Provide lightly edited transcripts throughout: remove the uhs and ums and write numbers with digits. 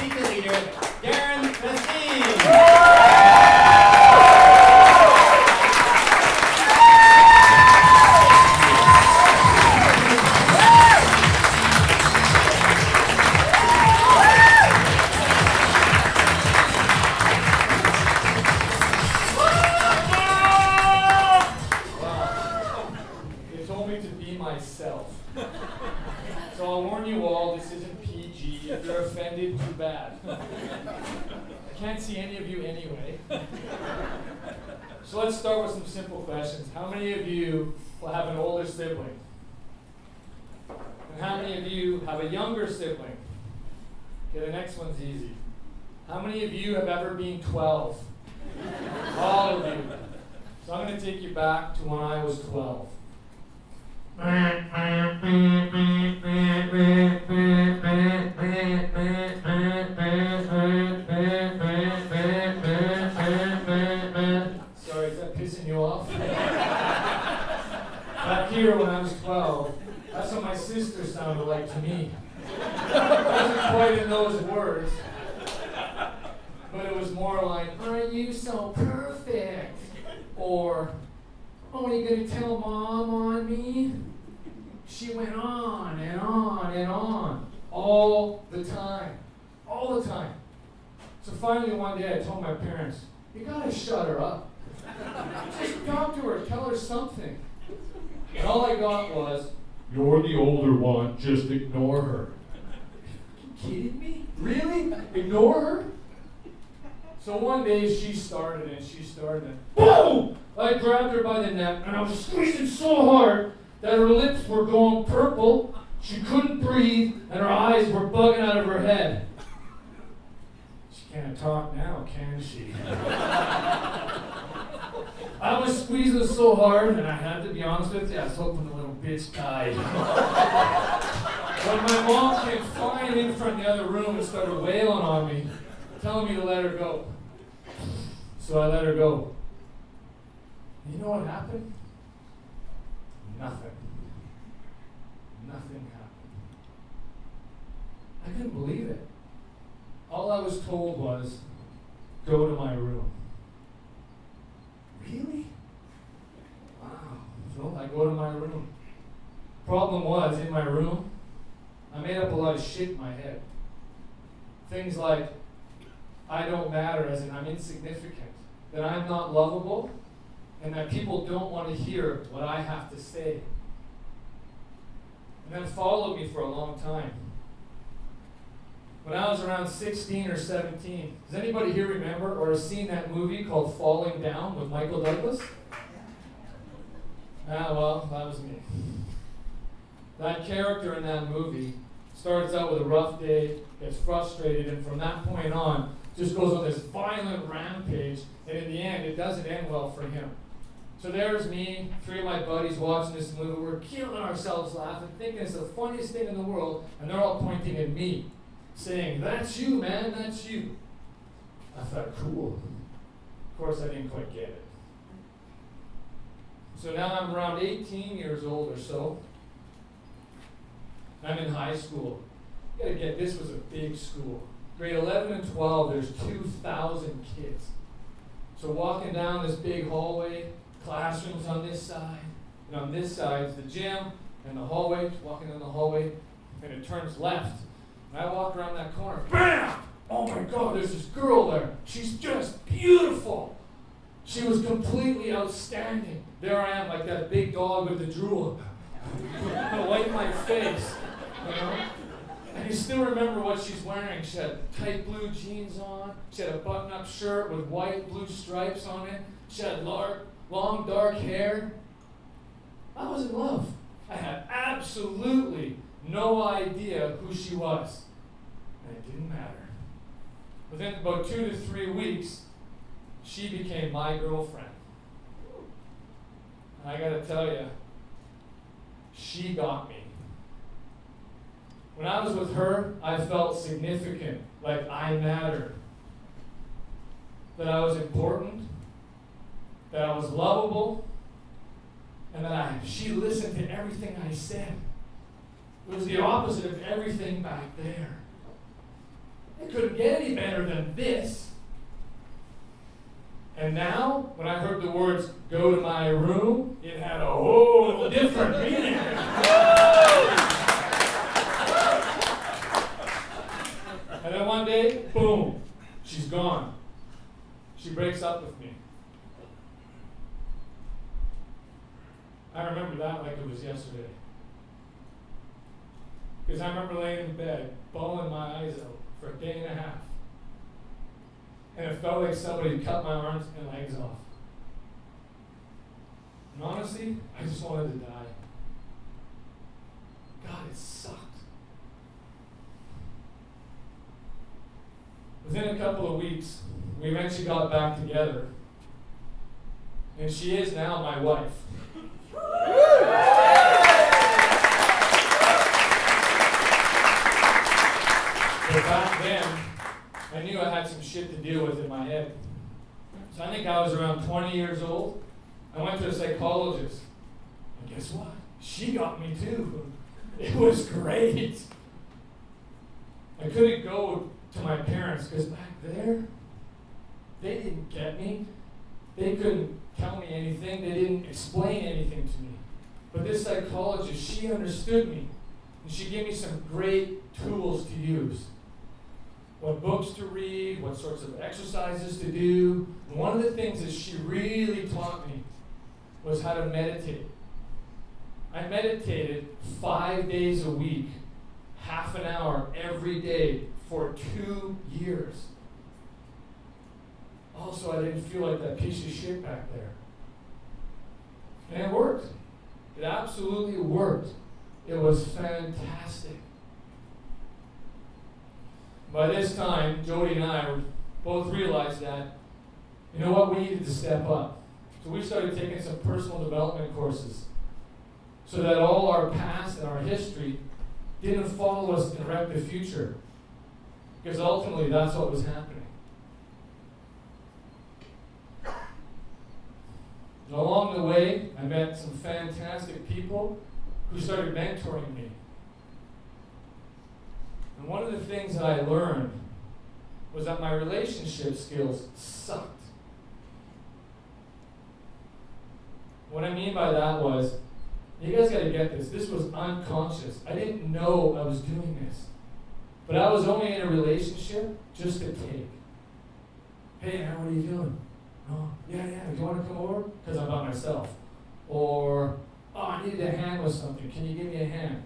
meet the leader, Darren, Racine. They told me to be myself. So I'll warn you all, this isn't PG. If you're offended, too bad. I can't see any of you anyway. So let's start with some simple questions. How many of you will have an older sibling? And how many of you have a younger sibling? Okay, the next one's easy. How many of you have ever been 12? All of you. So I'm going to take you back to when I was 12. Sorry, is that pissing you off? Back here when I was 12, that's what my sister sounded like to me. It wasn't quite in those words, but it was more like, aren't you so perfect? Or, oh, are you going to tell Mom on me? She went on and on and on, all the time, all the time. So finally one day I told my parents, you gotta shut her up. Just talk to her, tell her something. And all I got was, you're the older one, just ignore her. Are you kidding me? Really? Ignore her? So one day she started and boom! I grabbed her by the neck and I was squeezing so hard that her lips were going purple, she couldn't breathe, and her eyes were bugging out of her head. She can't talk now, can she? I was squeezing so hard, and I had to be honest with you, I was hoping the little bitch died. When my mom came flying in from the other room and started wailing on me, telling me to let her go. So I let her go. And you know what happened? Nothing. Nothing happened. I couldn't believe it. All I was told was, go to my room. Really? Wow. So I go to my room. Problem was, in my room, I made up a lot of shit in my head. Things like, I don't matter, as in I'm insignificant, that I'm not lovable, and that people don't want to hear what I have to say. And that followed me for a long time. When I was around 16 or 17, does anybody here remember or have seen that movie called Falling Down with Michael Douglas? Well, that was me. That character in that movie starts out with a rough day, gets frustrated, and from that point on, just goes on this violent rampage, and in the end, it doesn't end well for him. So there's me, three of my buddies watching this movie. We're killing ourselves laughing, thinking it's the funniest thing in the world, and they're all pointing at me, saying, that's you, man, that's you. I thought, cool. Of course, I didn't quite get it. So now I'm around 18 years old or so. I'm in high school. You gotta get, this was a big school. Grade 11 and 12, there's 2,000 kids. So walking down this big hallway, classrooms on this side, and on this side is the gym and the hallway, walking down the hallway, and it turns left. And I walk around that corner, BAM! Oh my God, there's this girl there. She's just beautiful. She was completely outstanding. There I am, like that big dog with the drool. I wipe my face, you know? And you still remember what she's wearing. She had tight blue jeans on. She had a button-up shirt with white, blue stripes on it. She had long, dark hair. I was in love. I had absolutely no idea who she was. And it didn't matter. Within about 2 to 3 weeks, she became my girlfriend. And I gotta tell you, she got me. When I was with her, I felt significant, like I mattered. That I was important, that I was lovable, and that she listened to everything I said. It was the opposite of everything back there. It couldn't get any better than this. And now, when I heard the words, go to my room, it had a whole different meaning. And then one day, boom, she's gone. She breaks up with me. I remember that like it was yesterday. Because I remember laying in bed, bawling my eyes out for a day and a half. And it felt like somebody had cut my arms and legs off. And honestly, I just wanted to die. God, it sucked. Within a couple of weeks, we eventually got back together. And she is now my wife. But back then, I knew I had some shit to deal with in my head. So I think I was around 20 years old. I went to a psychologist. And guess what? She got me too. It was great. I couldn't go to my parents because back there, they didn't get me. They couldn't tell me anything. They didn't explain anything to me. But this psychologist, she understood me. And she gave me some great tools to use. What books to read, what sorts of exercises to do. And one of the things that she really taught me was how to meditate. I meditated 5 days a week, half an hour every day for 2 years. Also, I didn't feel like that piece of shit back there. And it worked. It absolutely worked. It was fantastic. By this time, Jody and I both realized that, you know what, we needed to step up. So we started taking some personal development courses so that all our past and our history didn't follow us and wreck the future. Because ultimately, that's what was happening. And along the way, I met some fantastic people who started mentoring me. And one of the things that I learned was that my relationship skills sucked. What I mean by that was, you guys got to get this, this was unconscious. I didn't know I was doing this. But I was only in a relationship just to take. Hey, how are you doing? Oh, yeah, do you want to come over? Because I'm by myself. Or, oh, I needed a hand with something. Can you give me a hand?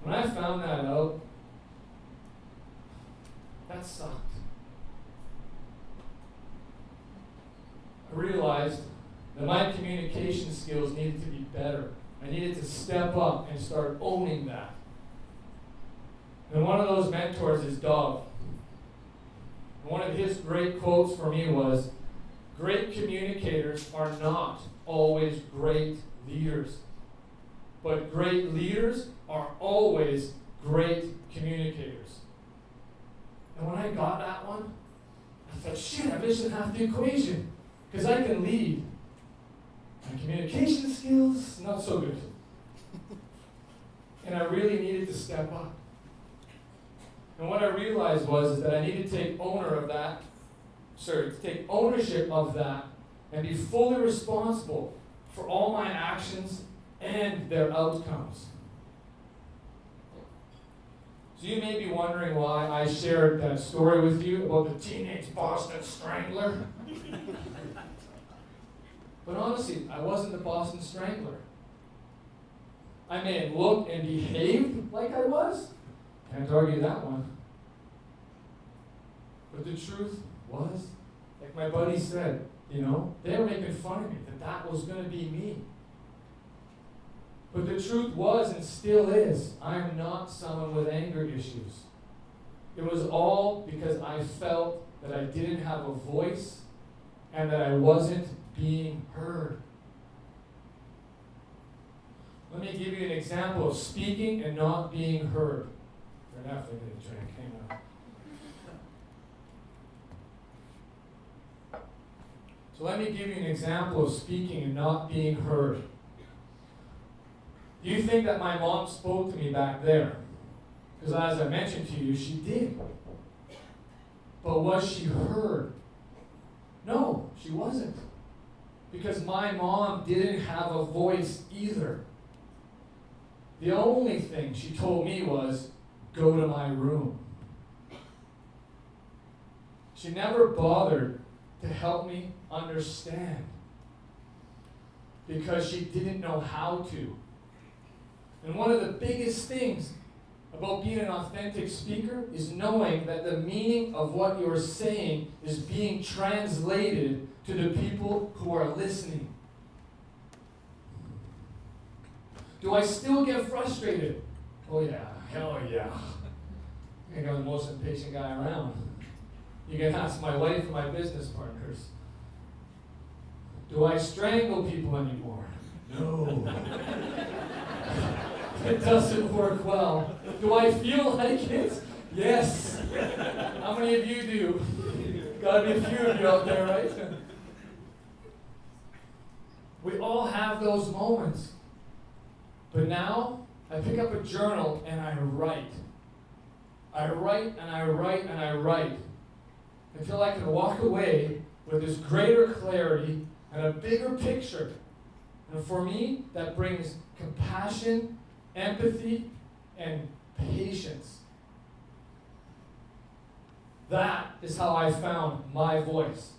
When I found that out, that sucked. I realized that my communication skills needed to be better. I needed to step up and start owning that. And one of those mentors is Dov. And one of his great quotes for me was, great communicators are not always great leaders, but great leaders are always great communicators. And when I got that one, I thought, shit, I'm missing half the equation. Because I can lead. My communication skills, not so good. And I really needed to step up. And what I realized was that I needed to take take ownership of that and be fully responsible for all my actions and their outcomes. So you may be wondering why I shared that story with you about the teenage Boston Strangler. But honestly, I wasn't the Boston Strangler. I may have looked and behaved like I was. Can't argue that one. But the truth was, like my buddy said, they were making fun of me, that was going to be me. But the truth was, and still is, I am not someone with anger issues. It was all because I felt that I didn't have a voice and that I wasn't being heard. Let me give you an example of speaking and not being heard. You're going to have to get a drink. Hang on. So let me give you an example of speaking and not being heard. Do you think that my mom spoke to me back there? Because as I mentioned to you, she did. But was she heard? No, she wasn't. Because my mom didn't have a voice either. The only thing she told me was, go to my room. She never bothered to help me understand because she didn't know how to. And one of the biggest things about being an authentic speaker is knowing that the meaning of what you're saying is being translated to the people who are listening. Do I still get frustrated? Oh yeah, hell yeah. I think I'm the most impatient guy around. You can ask my wife and my business partners. Do I strangle people anymore? No. It doesn't work well. Do I feel like it? Yes. How many of you do? Gotta be a few of you out there, right? We all have those moments. But now, I pick up a journal and I write. I write and I write and I write until I can walk away with this greater clarity and a bigger picture. And for me, that brings compassion, empathy, and patience. That is how I found my voice.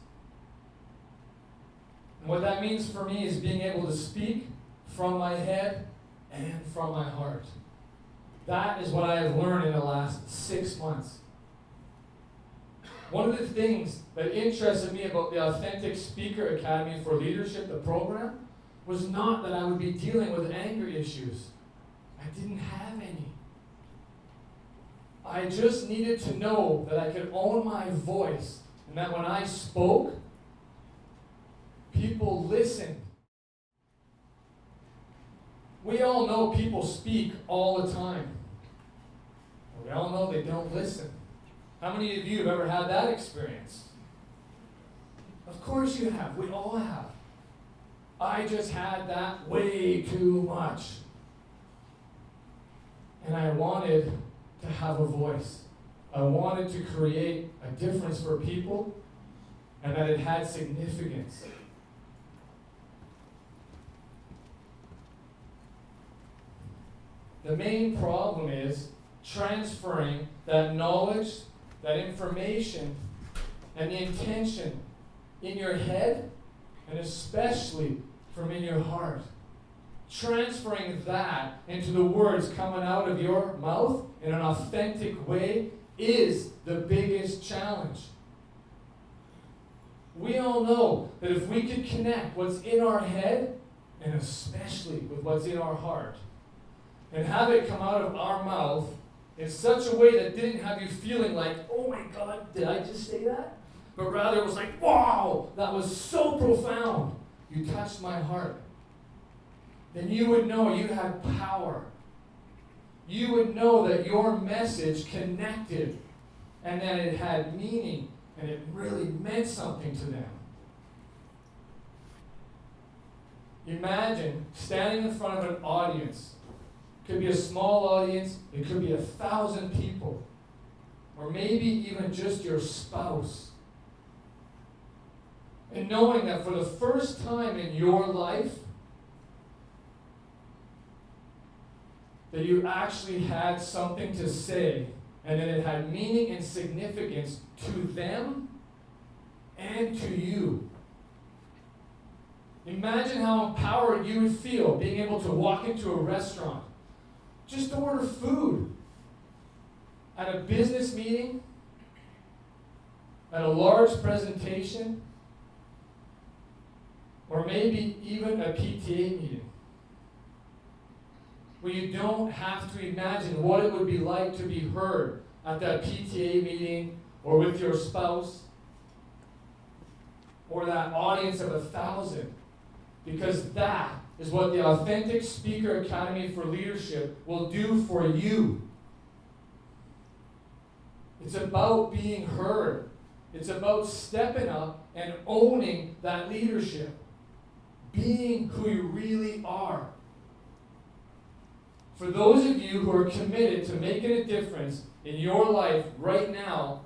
And what that means for me is being able to speak from my head and from my heart. That is what I have learned in the last 6 months. One of the things that interested me about the Authentic Speaker Academy for Leadership, the program, was not that I would be dealing with anger issues. I didn't have any. I just needed to know that I could own my voice and that when I spoke, people listened. We all know people speak all the time. We all know they don't listen. How many of you have ever had that experience? Of course you have. We all have. I just had that way too much. And I wanted to have a voice. I wanted to create a difference for people and that it had significance. The main problem is transferring that knowledge, that information, and the intention in your head, and especially from in your heart. Transferring that into the words coming out of your mouth in an authentic way is the biggest challenge. We all know that if we could connect what's in our head, and especially with what's in our heart, and have it come out of our mouth in such a way that didn't have you feeling like, oh my God, did I just say that? But rather it was like, wow, that was so profound. You touched my heart. Then you would know you had power. You would know that your message connected and that it had meaning and it really meant something to them. Imagine standing in front of an audience. It could be a small audience, it could be 1,000 people, or maybe even just your spouse. And knowing that for the first time in your life, that you actually had something to say, and that it had meaning and significance to them and to you. Imagine how empowered you would feel being able to walk into a restaurant, just order food, at a business meeting, at a large presentation, or maybe even a PTA meeting, where you don't have to imagine what it would be like to be heard at that PTA meeting, or with your spouse, or that audience of 1,000. Because that is what the Authentic Speaker Academy for Leadership will do for you. It's about being heard. It's about stepping up and owning that leadership. Being who you really are. For those of you who are committed to making a difference in your life right now,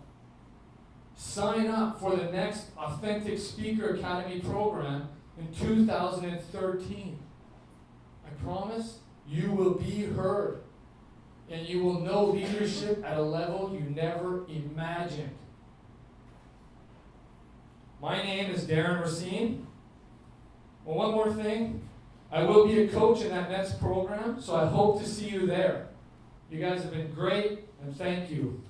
sign up for the next Authentic Speaker Academy program in 2013. I promise you will be heard, and you will know leadership at a level you never imagined. My name is Darren Racine. Well, one more thing. I will be a coach in that next program, so I hope to see you there. You guys have been great, and thank you.